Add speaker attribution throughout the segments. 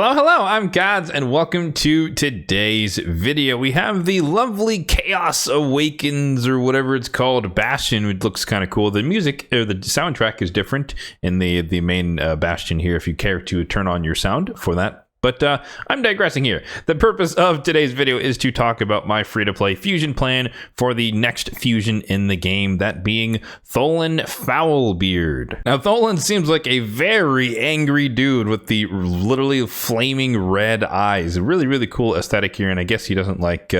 Speaker 1: Hello, I'm Gads, and welcome to today's video. We have the lovely Chaos Awakens, or whatever it's called, Bastion, which looks kind of cool. The music, or the soundtrack is different in the main Bastion here, if you care to turn on your sound for that. But I'm digressing here. The purpose of today's video is to talk about my free-to-play fusion plan for the next fusion in the game, that being Tholin Foulbeard. Now, Tholin seems like a very angry dude with the literally flaming red eyes. A really cool aesthetic here, and I guess he doesn't like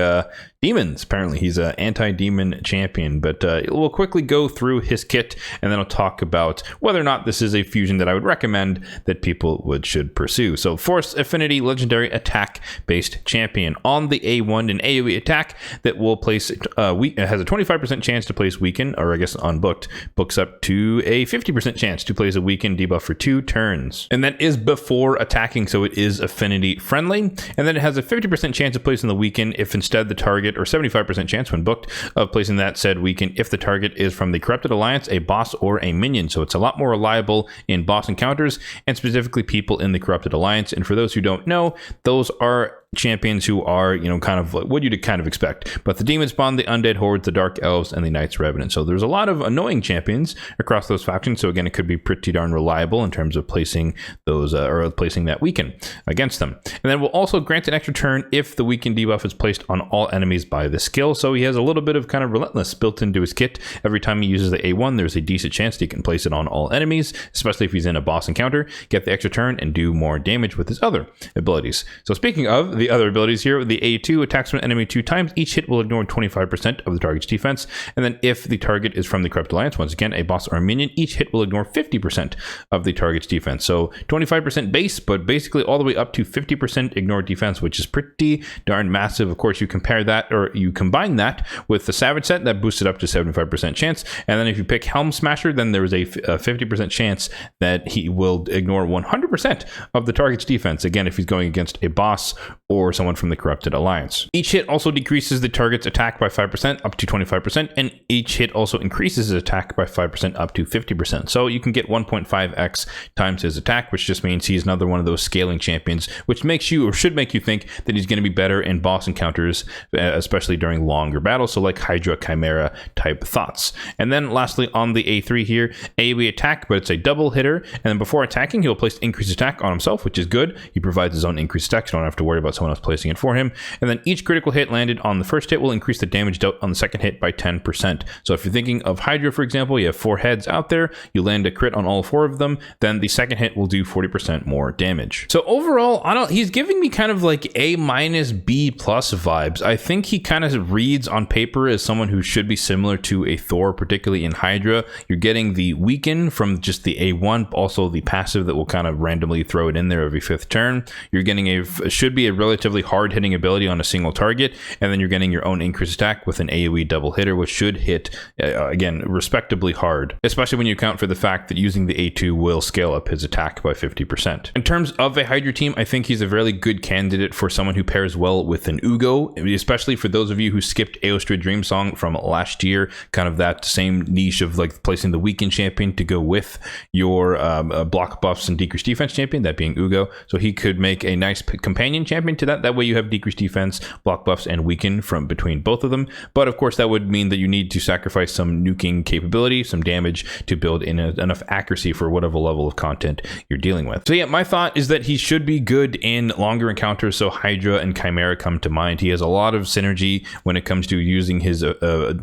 Speaker 1: demons. Apparently, he's an anti-demon champion, but we'll quickly go through his kit, and then I'll talk about whether or not this is a fusion that I would recommend that people should pursue. So, Force Affinity Legendary Attack based champion on the A1 and AoE attack that will place it has a 25% chance to place weaken, or I guess unbooked, books up to a 50% chance to place a weaken debuff for 2 turns, and that is before attacking, so it is affinity friendly. And then it has a 50% chance of placing the weaken if instead the target, or 75% chance when booked, of placing that said weaken if the target is from the Corrupted Alliance, a boss, or a minion. So it's a lot more reliable in boss encounters, and specifically people in the Corrupted Alliance. And for those who don't know, those are champions who are, kind of what you'd kind of expect. But the Demon Spawn, the Undead Horde, the Dark Elves, and the Knights Revenant. So there's a lot of annoying champions across those factions. So again, it could be pretty darn reliable in terms of placing those, or placing that weaken against them. And then we'll also grant an extra turn if the weaken debuff is placed on all enemies by the skill. So he has a little bit of kind of relentless built into his kit. Every time he uses the A1, there's a decent chance that he can place it on all enemies, especially if he's in a boss encounter, get the extra turn, and do more damage with his other abilities. So speaking of the other abilities here, the A2 attacks an enemy 2 times. Each hit will ignore 25% of the target's defense. And then if the target is from the Corrupted Alliance, once again, a boss or a minion, each hit will ignore 50% of the target's defense. So 25% base, but basically all the way up to 50% ignore defense, which is pretty darn massive. Of course, you compare that, or you combine that with the Savage set, that boosts it up to 75% chance. And then if you pick Helm Smasher, then there is a 50% chance that he will ignore 100% of the target's defense. Again, if he's going against a boss or someone from the Corrupted Alliance. Each hit also decreases the target's attack by 5% up to 25%, and each hit also increases his attack by 5% up to 50%. So you can get 1.5x times his attack, which just means he's another one of those scaling champions, which makes you, or should make you, think that he's going to be better in boss encounters, especially during longer battles, so like Hydra, Chimera type thoughts. And then lastly, on the A3 here, AoE attack, but it's a double hitter, and then before attacking, he'll place increased attack on himself, which is good. He provides his own increased attack, so you don't have to worry about someone else placing it for him. And then each critical hit landed on the first hit will increase the damage dealt on the second hit by 10%. So if you're thinking of Hydra, for example, you have 4 heads out there, you land a crit on all 4 of them, then the second hit will do 40% more damage. So overall, he's giving me kind of like A-, B+ vibes. I think he kind of reads on paper as someone who should be similar to a Thor, particularly in Hydra. You're getting the weaken from just the A1, also the passive that will kind of randomly throw it in there every 5th turn. You're getting should be a relatively hard hitting ability on a single target, and then you're getting your own increased attack with an AoE double hitter, which should hit again respectably hard, especially when you account for the fact that using the A2 will scale up his attack by 50%. In terms of a Hydra team, I think he's a really good candidate for someone who pairs well with an Ugo, especially for those of you who skipped Eostrid Dream Song from last year, kind of that same niche of like placing the weakened champion to go with your block buffs and decreased defense champion, that being Ugo. So he could make a nice companion champion to that. That way you have decreased defense, block buffs, and weaken from between both of them. But of course, that would mean that you need to sacrifice some nuking capability, some damage, to build in enough accuracy for whatever level of content you're dealing with. So yeah, my thought is that he should be good in longer encounters. So Hydra and Chimera come to mind. He has a lot of synergy when it comes to using his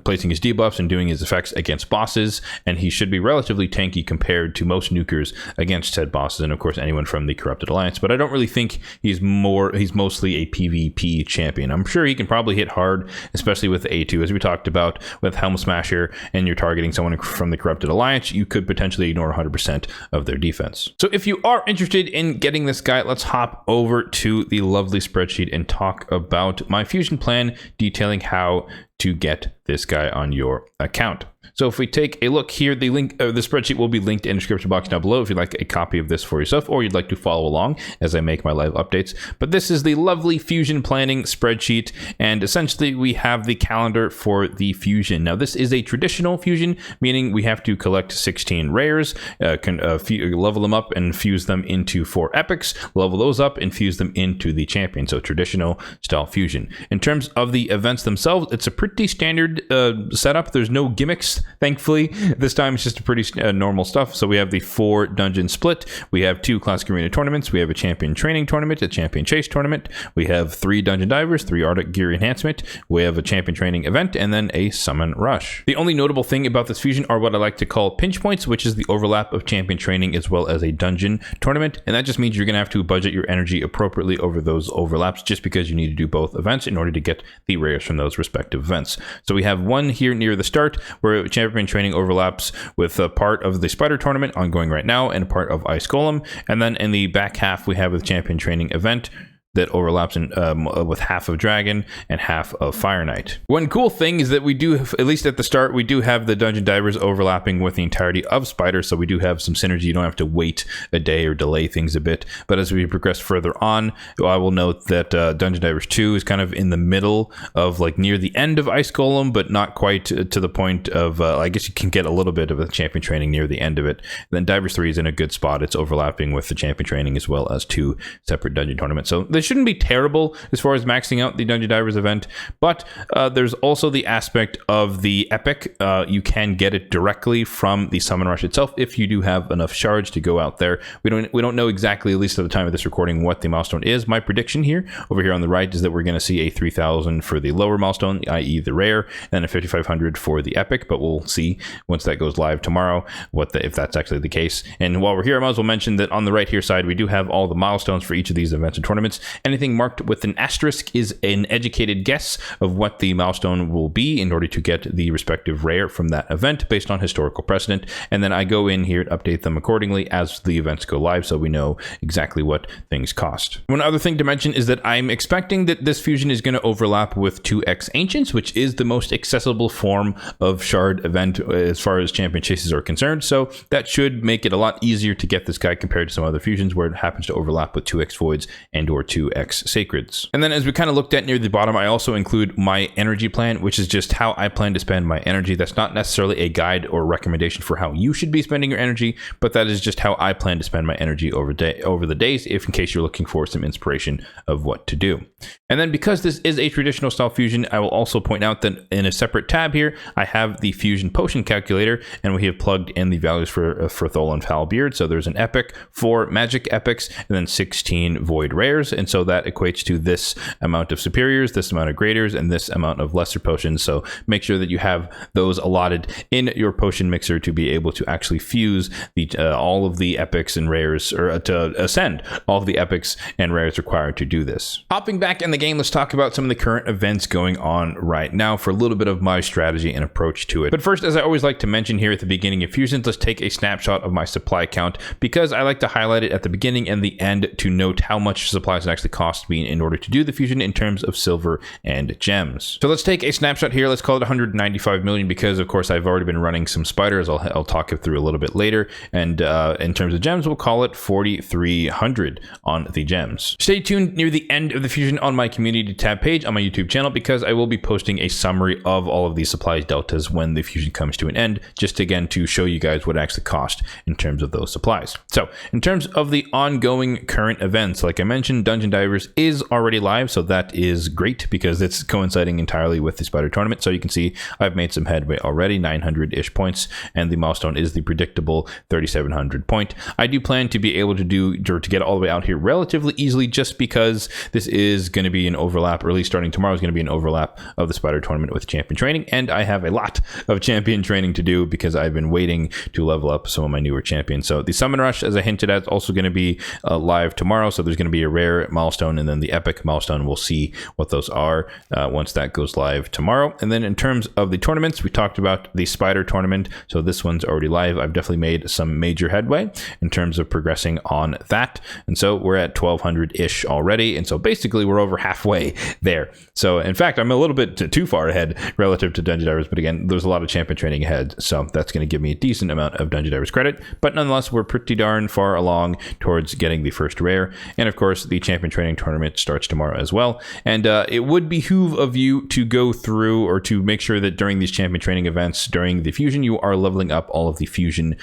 Speaker 1: placing his debuffs and doing his effects against bosses, and he should be relatively tanky compared to most nukers against said bosses, and of course anyone from the Corrupted Alliance. But I don't really think he's mostly a PvP champion. I'm sure he can probably hit hard, especially with the A2, as we talked about with Helm Smasher, and you're targeting someone from the Corrupted Alliance, you could potentially ignore 100% of their defense. So if you are interested in getting this guy, let's hop over to the lovely spreadsheet and talk about my fusion plan detailing how to get this guy on your account. So if we take a look here, the link, the spreadsheet will be linked in the description box down below if you'd like a copy of this for yourself, or you'd like to follow along as I make my live updates. But this is the lovely fusion planning spreadsheet, and essentially we have the calendar for the fusion. Now this is a traditional fusion, meaning we have to collect 16 rares, level them up and fuse them into 4 epics, level those up and fuse them into the champion. So traditional style fusion. In terms of the events themselves, it's a pretty standard setup. There's no gimmicks, thankfully. This time it's just a pretty normal stuff. So we have the 4 dungeon split. We have 2 classic arena tournaments. We have a champion training tournament, a champion chase tournament. We have 3 dungeon divers, 3 Arctic gear enhancement. We have a champion training event, and then a summon rush. The only notable thing about this fusion are what I like to call pinch points, which is the overlap of champion training as well as a dungeon tournament. And that just means you're going to have to budget your energy appropriately over those overlaps, just because you need to do both events in order to get the rares from those respective events. So we have one here near the start where champion training overlaps with a part of the spider tournament ongoing right now and a part of Ice Golem. And then in the back half, we have the champion training event that overlaps with half of Dragon and half of Fire Knight. One cool thing is that we do, at least at the start, we do have the Dungeon Divers overlapping with the entirety of Spider, so we do have some synergy. You don't have to wait a day or delay things a bit. But as we progress further on, I will note that Dungeon Divers 2 is kind of in the middle of, like, near the end of Ice Golem, but not quite to the point of, I guess you can get a little bit of a champion training near the end of it. Then Divers 3 is in a good spot. It's overlapping with the champion training as well as 2 separate dungeon tournaments. So this shouldn't be terrible as far as maxing out the Dungeon Divers event, but there's also the aspect of the epic. You can get it directly from the summon rush itself if you do have enough shards to go out there. We don't know exactly, at least at the time of this recording, what the milestone is. My prediction here over here on the right is that we're going to see a 3,000 for the lower milestone, i.e. the rare, and a 5,500 for the epic, but we'll see once that goes live tomorrow if that's actually the case. And while we're here, I might as well mention that on the right here side we do have all the milestones for each of these events and tournaments. Anything marked with an asterisk is an educated guess of what the milestone will be in order to get the respective rare from that event based on historical precedent. And then I go in here and update them accordingly as the events go live, so we know exactly what things cost. One other thing to mention is that I'm expecting that this fusion is going to overlap with 2x Ancients, which is the most accessible form of shard event as far as champion chases are concerned. So that should make it a lot easier to get this guy compared to some other fusions where it happens to overlap with 2x Voids and or 2x Sacreds. And then as we kind of looked at near the bottom, I also include my energy plan, which is just how I plan to spend my energy. That's not necessarily a guide or recommendation for how you should be spending your energy, but that is just how I plan to spend my energy over the days, if in case you're looking for some inspiration of what to do. And then because this is a traditional style fusion, I will also point out that in a separate tab here, I have the fusion potion calculator, and we have plugged in the values for Tholin Foulbeard. So there's an epic, 4 magic epics, and then 16 void rares. And so that equates to this amount of superiors, this amount of greaters, and this amount of lesser potions. So make sure that you have those allotted in your potion mixer to be able to actually fuse all of the epics and rares, or to ascend all of the epics and rares required to do this. Hopping back in the game, let's talk about some of the current events going on right now for a little bit of my strategy and approach to it. But first, as I always like to mention here at the beginning of fusions, let's take a snapshot of my supply count, because I like to highlight it at the beginning and the end to note how much supplies it actually cost me in order to do the fusion in terms of silver and gems. So let's take a snapshot here. Let's call it 195 million because of course I've already been running some spiders. I'll talk it through a little bit later. And in terms of gems, we'll call it 4,300 on the gems. Stay tuned near the end of the fusion on my community tab page on my YouTube channel, because I will be posting a summary of all of these supplies deltas when the fusion comes to an end, just again to show you guys what it actually cost in terms of those supplies. So in terms of the ongoing current events, like I mentioned, Dungeon Divers is already live, so that is great because it's coinciding entirely with the spider tournament. So you can see I've made some headway already, 900-ish points, and the milestone is the predictable 3,700 point. I do plan to be able to get all the way out here relatively easily, just because this is going to be an overlap, or at least starting tomorrow is going to be an overlap of the spider tournament with champion training, and I have a lot of champion training to do because I've been waiting to level up some of my newer champions. So the summon rush, as I hinted at, is also going to be live tomorrow, so there's going to be a rare milestone and then the epic milestone. We'll see what those are once that goes live tomorrow. And then in terms of the tournaments, we talked about the spider tournament. So this one's already live. I've definitely made some major headway in terms of progressing on that. And so we're at 1200-ish already. And so basically we're over halfway there. So in fact, I'm a little bit too far ahead relative to Dungeon Divers. But again, there's a lot of champion training ahead. So that's going to give me a decent amount of Dungeon Divers credit. But nonetheless, we're pretty darn far along towards getting the first rare. And of course, the champion training tournament starts tomorrow as well. And it would behoove of you to go through or to make sure that during these champion training events, during the fusion, you are leveling up all of the fusion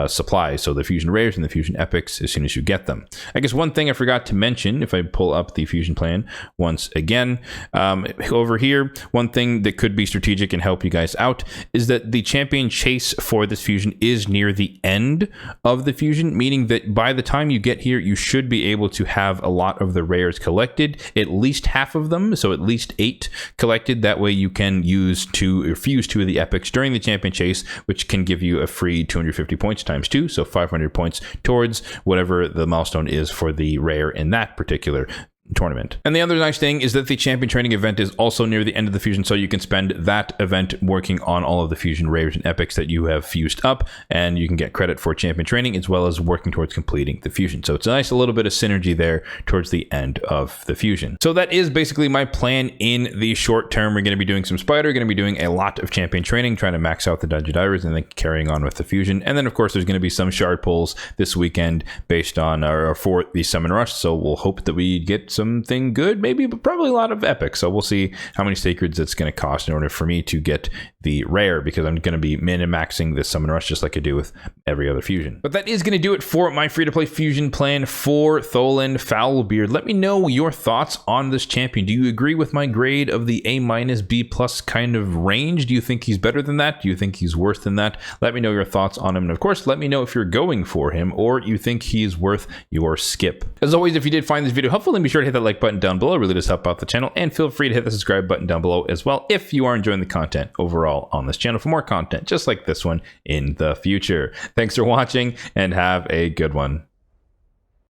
Speaker 1: supplies. So the fusion rares and the fusion epics as soon as you get them. I guess one thing I forgot to mention, if I pull up the fusion plan once again, over here, one thing that could be strategic and help you guys out is that the champion chase for this fusion is near the end of the fusion, meaning that by the time you get here, you should be able to have a lot of the rares collected, at least half of them, so at least 8 collected. That way you can use to fuse 2 of the epics during the champion chase, which can give you a free 250 points times 2, so 500 points towards whatever the milestone is for the rare in that particular tournament. And the other nice thing is that the champion training event is also near the end of the fusion, so you can spend that event working on all of the fusion rares and epics that you have fused up, and you can get credit for champion training as well as working towards completing the fusion. So it's a nice little bit of synergy there towards the end of the fusion. So that is basically my plan in the short term. We're going to be doing some spider, going to be doing a lot of champion training, trying to max out the Dungeon Divers and then carrying on with the fusion. And then of course there's going to be some shard pulls this weekend based on or for the summon rush. So we'll hope that we get something good, maybe, but probably a lot of epic. So we'll see how many sacreds it's going to cost in order for me to get the rare, because I'm going to be min-maxing this summon rush just like I do with every other fusion. But that is going to do it for my free-to-play fusion plan for Tholin Foulbeard. Let me know your thoughts on this champion. Do you agree with my grade of the A- B+ kind of range? Do you think he's better than that? Do you think he's worse than that? Let me know your thoughts on him. And of course, let me know if you're going for him or you think he's worth your skip. As always, if you did find this video helpful, then be sure to hit that like button down below. It really does help out the channel. And feel free to hit the subscribe button down below as well if you are enjoying the content overall on this channel for more content just like this one in the future. Thanks for watching and have a good one.